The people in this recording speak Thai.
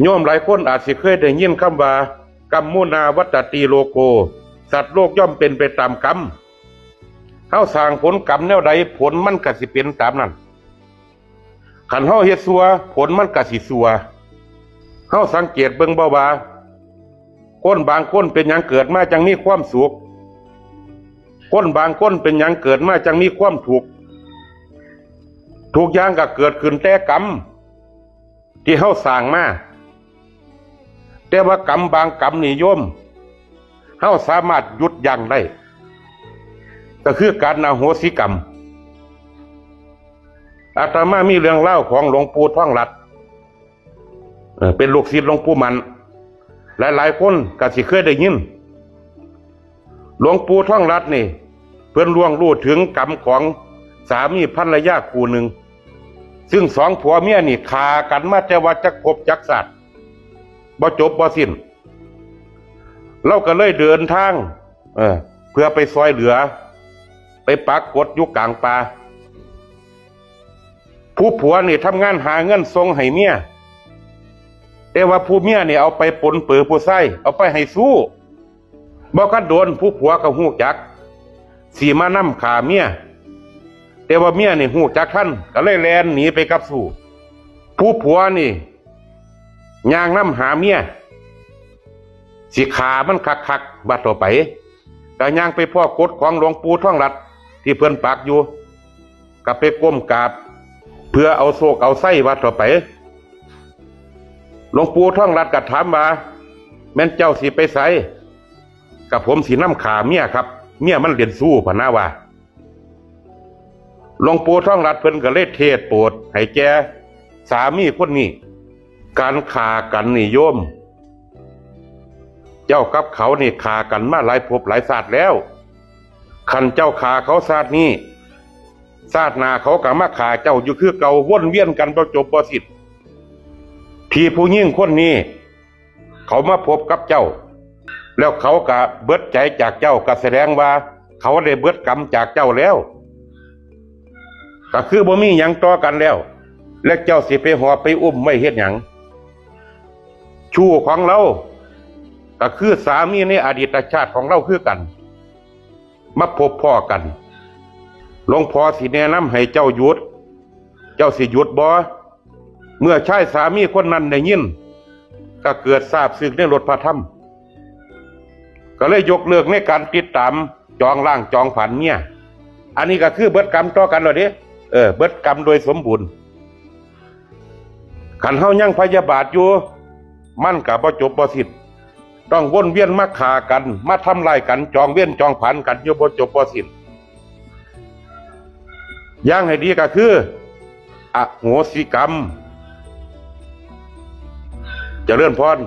โยมหลายคนอาจสิเคยได้ยินคำว่ากรรมมุนาวัตติโลโกสัตว์โลกย่อมเป็นไปตามกรรมเฮาสร้างผลกรรมแนวใดผลมันก็สิเป็นตามนั้นคันเฮาเฮ็ดซัวผลมันก็สิซัวเฮาสังเกตเบิ่งบ่ว่าคนบางคนเป็นหยังเกิดมาจังมีความสุขคนบางคนเป็นหยังเกิดมาจังมีความทุกข์ทุกอย่างก็เกิดขึ้นแต่กรรมที่เฮาสร้างมาแต่ว่ากรรมบางกรรมนี่โยมเฮาสามารถหยุดยั้งได้ก็คือการอโหสิกรรมอาตมามีเรื่องเล่าของหลวงปู่ท่องลัดเป็นลูกศิษย์หลวงปู่มันหลายๆคนก็สิเคยได้ยินหลวงปู่ท่องลัดนี่เพิ่นล่วงรู้ถึงกรรมของสามีภรรยาคู่หนึ่งซึ่งสองผัวเมียนี่ฆ่ากันมาแต่ว่าจักภพจักชาติบ่จบบ่สิ้นเราก็เลยเดินทางเพื่อไปซอยเหลือไปปักกฏอยู่กลางป่าผู้ผัวนี่ทำงานหาเงินส่งให้เมียแต่ว่าผู้เมียนี่เอาไปปนเปื้อผู้ใส่เอาไปให้สู้บ่คันโดนผู้ผัวก็ฮู้จักสิมานำฆ่าเมียแต่ว่าเมียนี่ฮู้จักทันก็เลยแล่นหนีไปกับสู้ผู้ผัวนี่ย่างนำหาเมียสิขามันคักๆบัดต่อไปก็ย่างไปพ่อกฏของหลวงปู่ท่องลัดที่เพิ่นปักอยู่ก็ไปก้มกราบเพื่อเอาโศกเอาไส้วัดต่อไปหลวงปู่ท่องลัดก็ถามว่าแม่นเจ้าสิไปไสกับผมสินำขาเมียครับเมียมันเรียนสู้พะนะว่าหลวงปู่ท่องลัดเพิ่นก็เลยเทศน์โปรดให้แกสามีคนนี้การฆ่ากันนี่โยมเจ้ากับเขานี่ฆ่ากันมาหลายภพหลายชาติแล้วคันเจ้าฆ่าเขาชาตินี้ชาติหน้าเขาก็มาฆ่าเจ้าอยู่คือเก่าวนเวียนกันบ่จบบ่สิ้นที่ผู้หญิงคนนี้เขามาพบกับเจ้าแล้วเขาก็เบิดใจจากเจ้าก็แสดงว่าเขาได้เบิดกรรมจากเจ้าแล้วก็คือบ่มีหยังต่อกันแล้วและเจ้าสิไปหอบไปอุ้มไม่เฮ็ดหยังชู้ของเราก็คือสามีในอดีตชาติของเราคือกันมาพบพ่อกันหลวงพ่อสิแนะนำให้เจ้าหยุดเจ้าสิหยุดบ่เมื่อชายสามีคนนั้นได้ยินก็เกิดทราบซึ้งในรถพระธรรมก็เลยยกเลิกในการติดตามจองร่างจองผันเนี่ยอันนี้ก็คือเบิดกรรมต่อกันแล้วเด้เบิดกรรมโดยสมบูรณ์ขันเฮายังพยาบาทอยู่มันก็บ่จบบ่สิ้นต้องวนเวียนมาฆ่ากันมาทำลายกันจองเวียนจองผันกันอยู่บ่จบบ่สิ้นอย่างให้ดีก็คืออโหสิกรรมเจริญพร